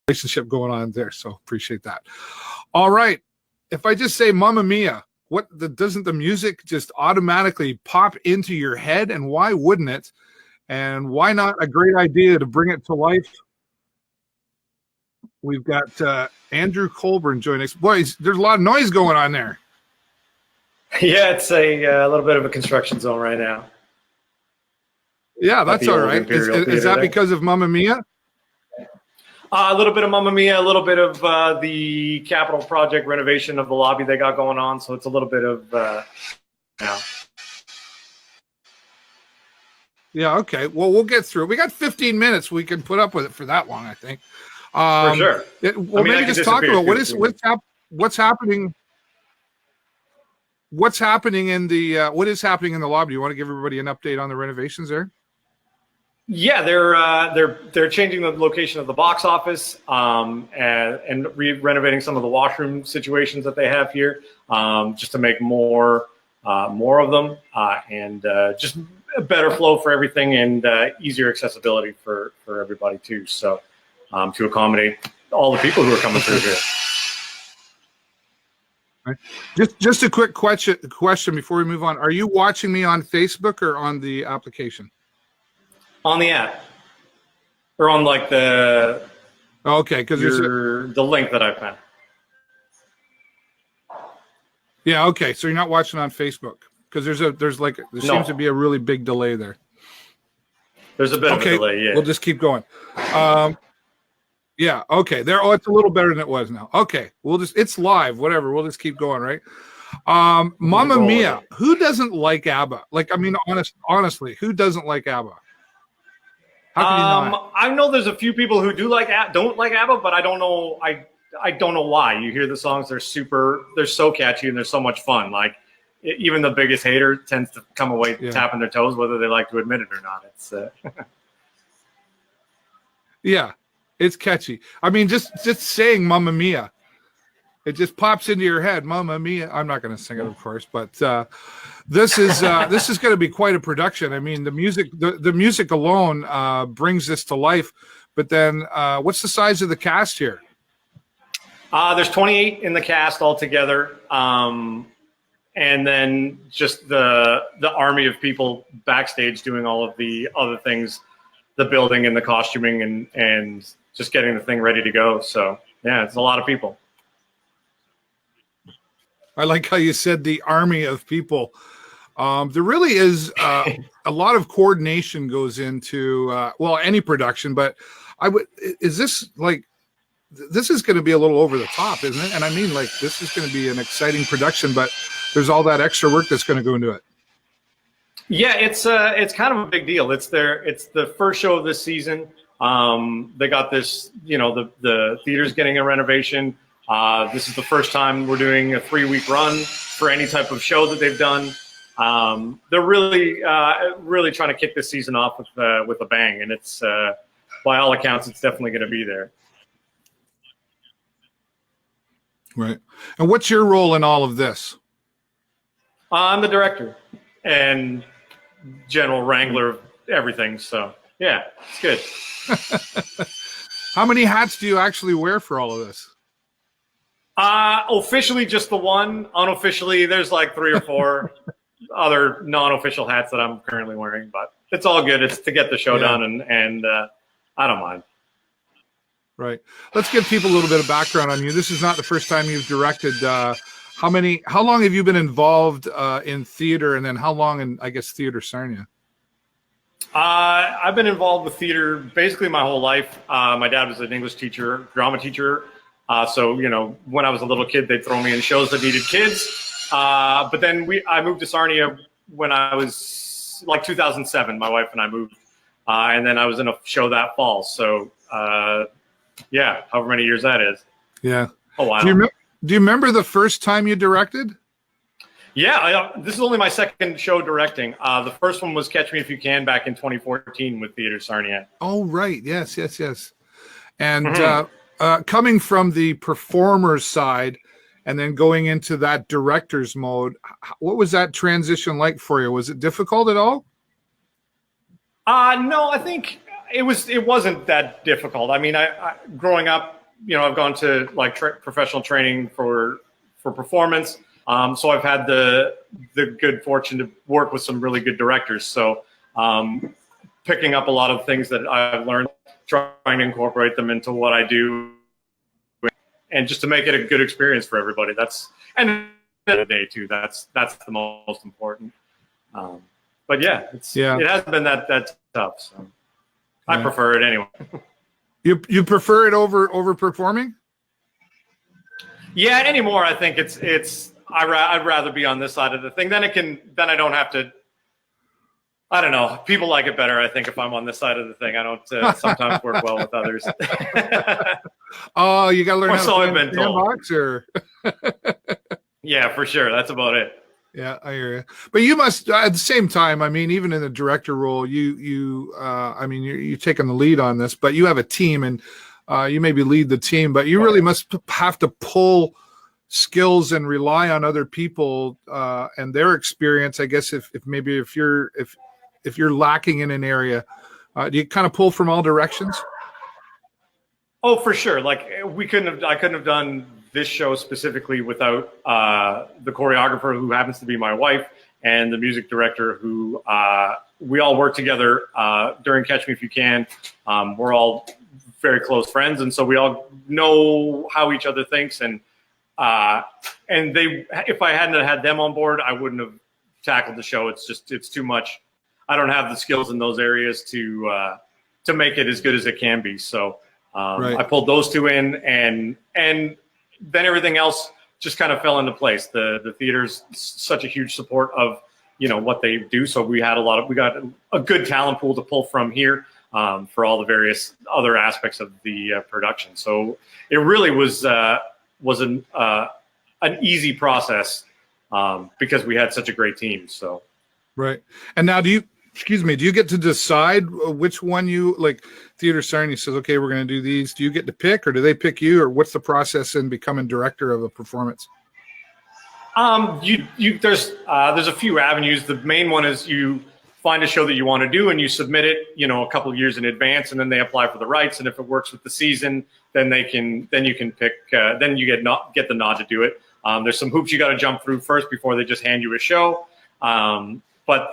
relationship going on there. So appreciate that. All right. If I just say Mamma Mia, doesn't the music just automatically pop into your head? And why wouldn't it? And why not a great idea to bring it to life? We've got Andrew Colborne joining us. Boys, there's a lot of noise going on there. Yeah, it's a little bit of a construction zone right now. Yeah, that's all right. Is that because of Mamma Mia? A little bit of Mamma Mia, a little bit of the capital project renovation of the lobby they got going on. So it's a little bit of Yeah, okay. Well, we'll get through it. We got 15 minutes. We can put up with it for that long, I think. For sure. Maybe just talk about what's happening. What's happening in the what is happening in the lobby? Do you want to give everybody an update on the renovations there? Yeah, they're changing the location of the box office and renovating some of the washroom situations that they have here, just to make more of them and just a better flow for everything and easier accessibility for everybody too. So to accommodate all the people who are coming through here. Right. Just a quick question before we move on. Are you watching me on Facebook or on the application? On the app, or on like the because the link that I found. Yeah, okay. So you're not watching on Facebook because there seems to be a really big delay there. There's a bit of a delay. Yeah, we'll just keep going. Yeah, okay. It's a little better than it was now. Okay, it's live. Whatever. We'll just keep going, right? Mamma Mia. Who doesn't like ABBA? Like, I mean, honestly, who doesn't like ABBA? I know there's a few people who don't like ABBA, but I don't know. I don't know why. You hear the songs; they're so catchy and they're so much fun. Like even the biggest hater tends to come away tapping their toes, whether they like to admit it or not. It's yeah, it's catchy. I mean, just saying "Mamma Mia," it just pops into your head. "Mamma Mia." I'm not going to sing it, of course, but this is going to be quite a production. I mean, the music alone brings this to life. But then, what's the size of the cast here? There's 28 in the cast altogether, and then just the army of people backstage doing all of the other things, the building and the costuming and just getting the thing ready to go. So yeah, it's a lot of people. I like how you said the army of people. There really is a lot of coordination goes into any production, but this is going to be a little over the top, isn't it? And I mean, like, this is going to be an exciting production, but there's all that extra work that's going to go into it. Yeah, it's kind of a big deal. It's the first show of this season. They got this, the theater's getting a renovation. This is the first time we're doing a 3-week run for any type of show that they've done. They're really trying to kick this season off with a bang, and it's by all accounts, it's definitely going to be there. Right. And what's your role in all of this? I'm the director and general wrangler of everything. So yeah, it's good. How many hats do you actually wear for all of this? Officially just the one. Unofficially, there's like 3 or 4 other non-official hats that I'm currently wearing, but it's all good. It's to get the show done, and I don't mind. Right. Let's give people a little bit of background on you. This is not the first time you've directed. How long have you been involved in theater, and then how long in, I guess, Theater Sarnia? I've been involved with theater basically my whole life. My dad was an English teacher, drama teacher. So, when I was a little kid, they'd throw me in shows that needed kids. But then I moved to Sarnia when I was like 2007. My wife and I moved. And then I was in a show that fall. So, however many years that is. Yeah. A while. Do you remember the first time you directed? Yeah, this is only my second show directing. The first one was Catch Me If You Can back in 2014 with Theater Sarnia. Oh, right. Yes. And coming from the performer's side and then going into that director's mode, what was that transition like for you? Was it difficult at all? No, I think it wasn't that difficult. I mean, I growing up, I've gone to like professional training for performance. So I've had the good fortune to work with some really good directors. So picking up a lot of things that I've learned, trying to incorporate them into what I do, and just to make it a good experience for everybody. And at the end of the day too, that's the most important. But yeah, it hasn't been that tough. So I prefer it anyway. You prefer it over performing? Yeah, anymore. I think I'd rather be on this side of the thing. Then I don't have to. I don't know. People like it better, I think, if I'm on this side of the thing. I don't sometimes work well with others. Oh, you got to learn how so I've been told. Boxer. Yeah, for sure. That's about it. Yeah, I hear you. But you must, at the same time, I mean, even in the director role, you're taking the lead on this, but you have a team, and you maybe lead the team, but you really must have to pull skills and rely on other people and their experience. I guess if you're lacking in an area, do you kind of pull from all directions? Oh, for sure. Like I couldn't have done this show specifically without the choreographer, who happens to be my wife, and the music director, who we all work together during Catch Me If You Can. We're all very close friends, and so we all know how each other thinks. And if I hadn't had them on board, I wouldn't have tackled the show. It's too much. I don't have the skills in those areas to make it as good as it can be. So I pulled those two in, and then everything else just kind of fell into place. The theater's such a huge support of what they do. So we got a good talent pool to pull from here for all the various other aspects of the production. So it really was an easy process because we had such a great team. So right. And now do you get to decide which one you like? Theater Sarnia says, okay, we're going to do these. Do you get to pick, or do they pick you, or what's the process in becoming director of a performance? There's a few avenues. The main one is you find a show that you want to do and you submit it, a couple of years in advance, and then they apply for the rights. And if it works with the season, then you can pick. Then you get the nod to do it. There's some hoops you got to jump through first before they just hand you a show. But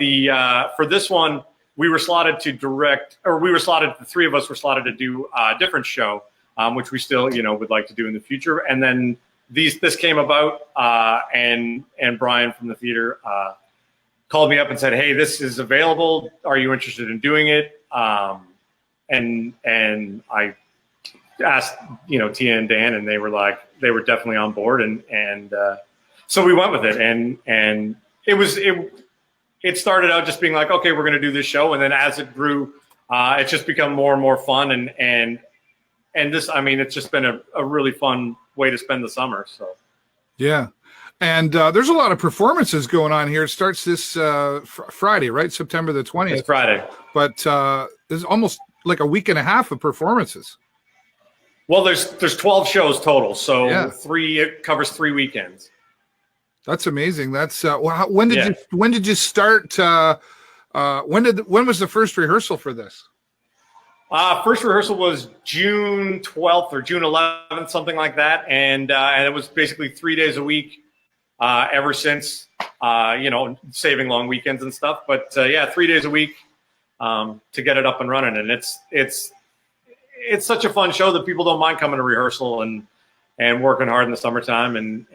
for this one, we were slotted to direct, or the three of us were slotted to do a different show, which we still, would like to do in the future. And then this came about, and Brian from the theater called me up and said, "Hey, this is available. Are you interested in doing it?" And I asked, Tia and Dan, and they were definitely on board, and so we went with it, and it started out just being like, okay, we're going to do this show. And then as it grew, it's just become more and more fun. And this, it's just been a really fun way to spend the summer. So, yeah. And there's a lot of performances going on here. It starts this Friday, right? September the 20th. It's Friday. But there's almost like a week and a half of performances. Well, there's 12 shows total. So it covers 3 weekends. That's amazing. That's when did you start? When was the first rehearsal for this? First rehearsal was June 12th or June 11th, something like that, and it was basically 3 days a week ever since. Saving long weekends and stuff, but 3 days a week to get it up and running, and it's such a fun show that people don't mind coming to rehearsal and working hard in the summertime and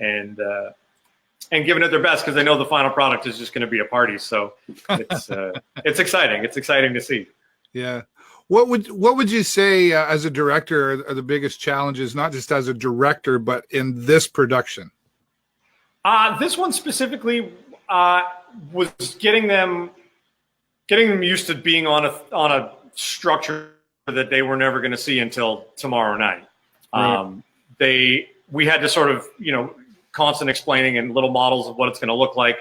giving it their best because they know the final product is just going to be a party. So it's exciting. It's exciting to see. Yeah. What would you say as a director are the biggest challenges, not just as a director, but in this production? This one specifically was getting them used to being on a structure that they were never going to see until tomorrow night. Right. We had to sort of, constant explaining and little models of what it's going to look like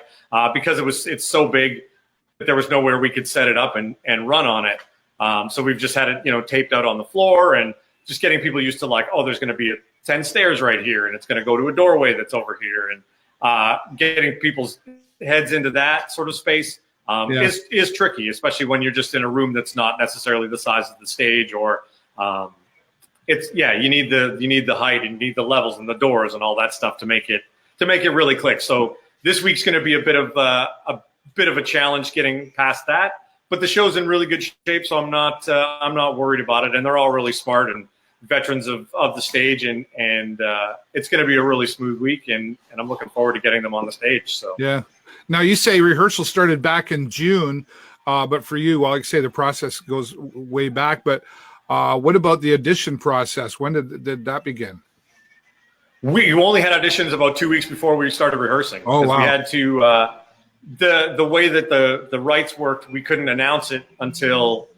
because it's so big that there was nowhere we could set it up and run on it. So we've just had it, taped out on the floor and just getting people used to there's going to be 10 stairs right here and it's going to go to a doorway that's over here, and getting people's heads into that sort of space is tricky, especially when you're just in a room that's not necessarily the size of the stage or you need the height and you need the levels and the doors and all that stuff to make it really click. So this week's going to be a bit of a challenge getting past that, but the show's in really good shape, so I'm not worried about it. And they're all really smart and veterans of the stage, and it's going to be a really smooth week, and I'm looking forward to getting them on the stage. So yeah. Now you say rehearsal started back in June, but for you, well, like I say, the process goes way back. But what about the audition process? When did that begin? We only had auditions about 2 weeks before we started rehearsing. Oh, wow. We had to the way that the rights worked, we couldn't announce it until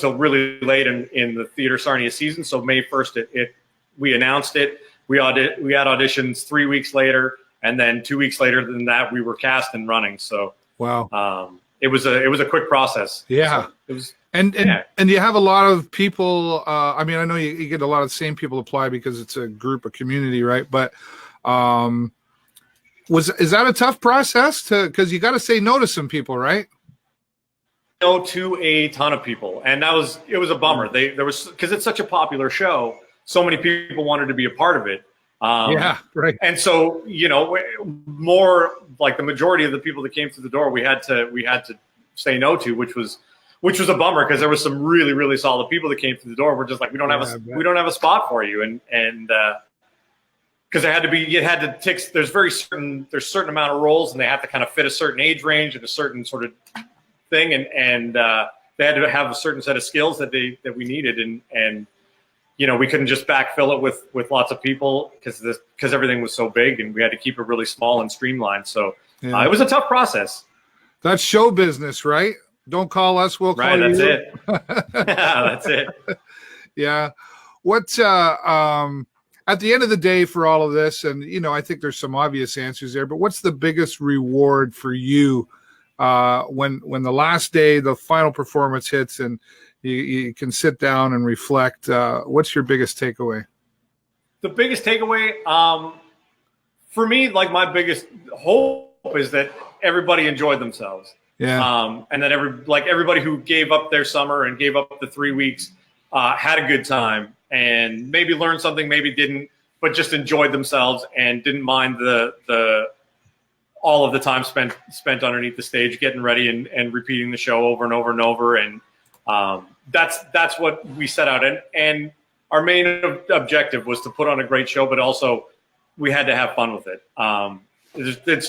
really late in the Theatre Sarnia season. So May 1st, we announced it. We had auditions 3 weeks later, and then 2 weeks later than that, we were cast and running. So wow, it was a quick process. Yeah, so it was. And you have a lot of people. I mean, I know you get a lot of the same people apply because it's a group, a community, right? But is that a tough process because you got to say no to some people, right? No to a ton of people, and it was a bummer. There was, because it's such a popular show, so many people wanted to be a part of it. Yeah, right. And so, more like the majority of the people that came through the door, we had to say no to, which was a bummer, because there was some really, really solid people that came through the door. We're just like, we don't have a spot for you, and because you had to tick. There's certain amount of roles, and they have to kind of fit a certain age range and a certain sort of thing, and they had to have a certain set of skills that we needed, and we couldn't just backfill it with lots of people because everything was so big, and we had to keep it really small and streamlined. So it was a tough process. That's show business, right? Don't call us, we'll call you. Right, that's it. That's it. Yeah. What's at the end of the day for all of this, and I think there's some obvious answers there, but what's the biggest reward for you when the last day, the final performance hits, and you can sit down and reflect? What's your biggest takeaway? The biggest takeaway, for me, like my biggest hope is that everybody enjoyed themselves. Yeah. And that everybody who gave up their summer and gave up the 3 weeks had a good time, and maybe learned something, maybe didn't, but just enjoyed themselves and didn't mind the all of the time spent underneath the stage getting ready and repeating the show over and over and over. And that's what we set out. And our main objective was to put on a great show, but also we had to have fun with it.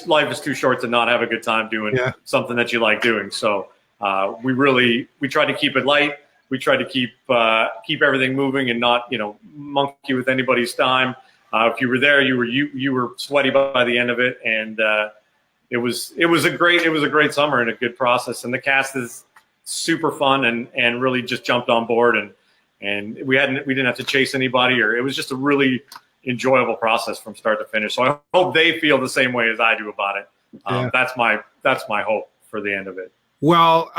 Life is too short to not have a good time doing something that you like doing. So we tried to keep it light. We tried to keep everything moving and not monkey with anybody's time. If you were there, you were sweaty by the end of it, and it was a great summer and a good process. And the cast is super fun and really just jumped on board, and we didn't have to chase anybody, or it was just a really enjoyable process from start to finish. So I hope they feel the same way as I do about it. That's my hope for the end of it. Well,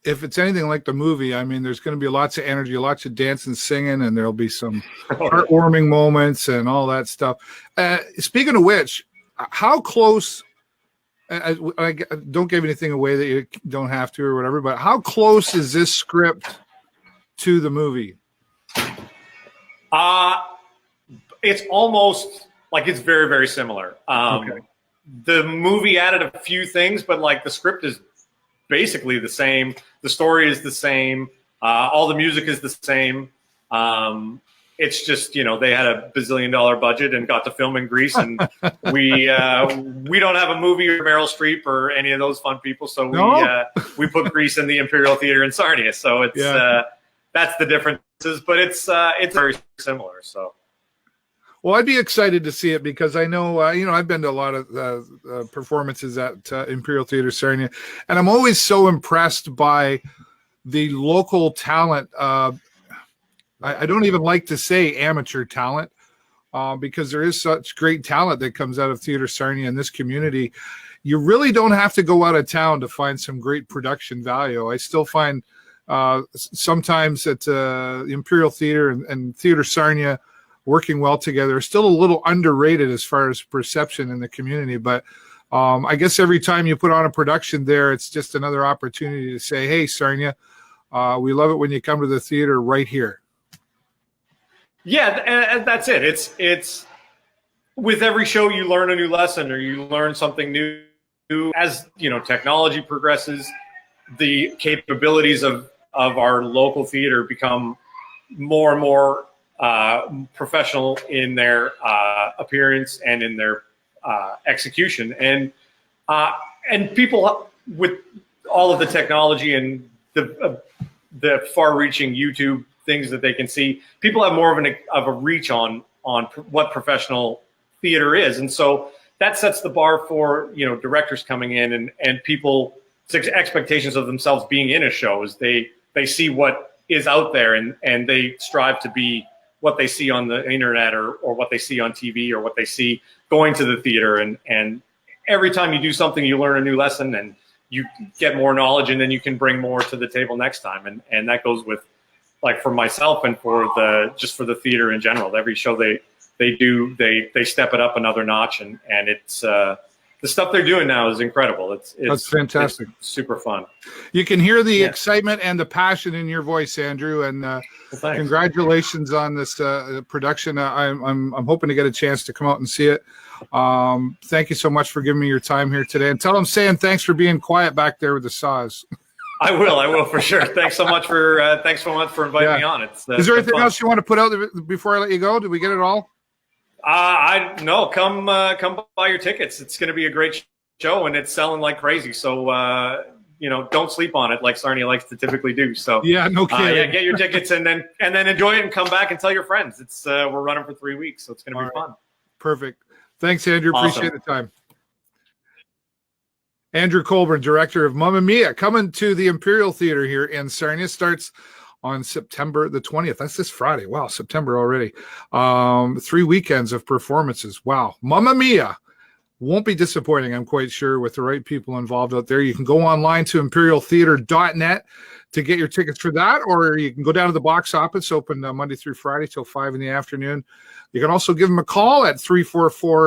if it's anything like the movie, I mean, there's going to be lots of energy, lots of dancing, singing, and there'll be some heartwarming moments and all that stuff. Speaking of which, how close? I don't give anything away that you don't have to or whatever, but how close is this script to the movie? It's almost like it's very, very similar. Okay. The movie added a few things, but like the script is basically the same. The story is the same. All the music is the same. It's just, they had a bazillion-dollar budget and got to film in Greece, and we don't have a movie or Meryl Streep or any of those fun people, so we put Greece in the Imperial Theatre in Sarnia. So it's that's the differences, but it's very similar. So. Well, I'd be excited to see it because I know, I've been to a lot of performances at Imperial Theatre Sarnia, and I'm always so impressed by the local talent. I don't even like to say amateur talent because there is such great talent that comes out of Theatre Sarnia in this community. You really don't have to go out of town to find some great production value. I still find sometimes at the Imperial Theatre and Theatre Sarnia working well together, still a little underrated as far as perception in the community. But I guess every time you put on a production there, it's just another opportunity to say, hey, Sarnia, we love it when you come to the theater right here. Yeah, and that's it. It's with every show you learn a new lesson or you learn something new. As you know, technology progresses, the capabilities of our local theater become more and more professional in their appearance and in their execution, and people with all of the technology and the far-reaching YouTube things that they can see, people have more of a reach on what professional theater is, and so that sets the bar for, you know, directors coming in and people's expectations of themselves being in a show is they see what is out there and they strive to be what they see on the internet or what they see on TV or what they see going to the theater, and every time you do something you learn a new lesson and you get more knowledge, and then you can bring more to the table next time, and that goes with, like, for myself and for the theater in general. Every show they step it up another notch, and it's the stuff they're doing now is incredible. That's fantastic. It's super fun. You can hear the excitement and the passion in your voice, Andrew, and congratulations on this production. I'm hoping to get a chance to come out and see it. Thank you so much for giving me your time here today, and tell them saying thanks for being quiet back there with the saws. I will for sure. Thanks so much for inviting me on. Is there anything else you want to put out before I let you go? Did we get it all? No. Come buy your tickets. It's going to be a great show, and it's selling like crazy. So don't sleep on it like Sarnia likes to typically do. So no kidding. Get your tickets and then enjoy it and come back and tell your friends. It's we're running for 3 weeks, so it's going to be fun. Perfect. Thanks, Andrew. Awesome. Appreciate the time. Andrew Colborne, director of Mamma Mia, coming to the Imperial Theatre here in Sarnia. Starts on September the 20th. That's this Friday. Wow, September already. 3 weekends of performances. Wow. Mamma Mia won't be disappointing, I'm quite sure, with the right people involved out there. You can go online to imperialtheatre.net to get your tickets for that, or you can go down to the box office, open Monday through Friday till 5 in the afternoon. You can also give them a call at 344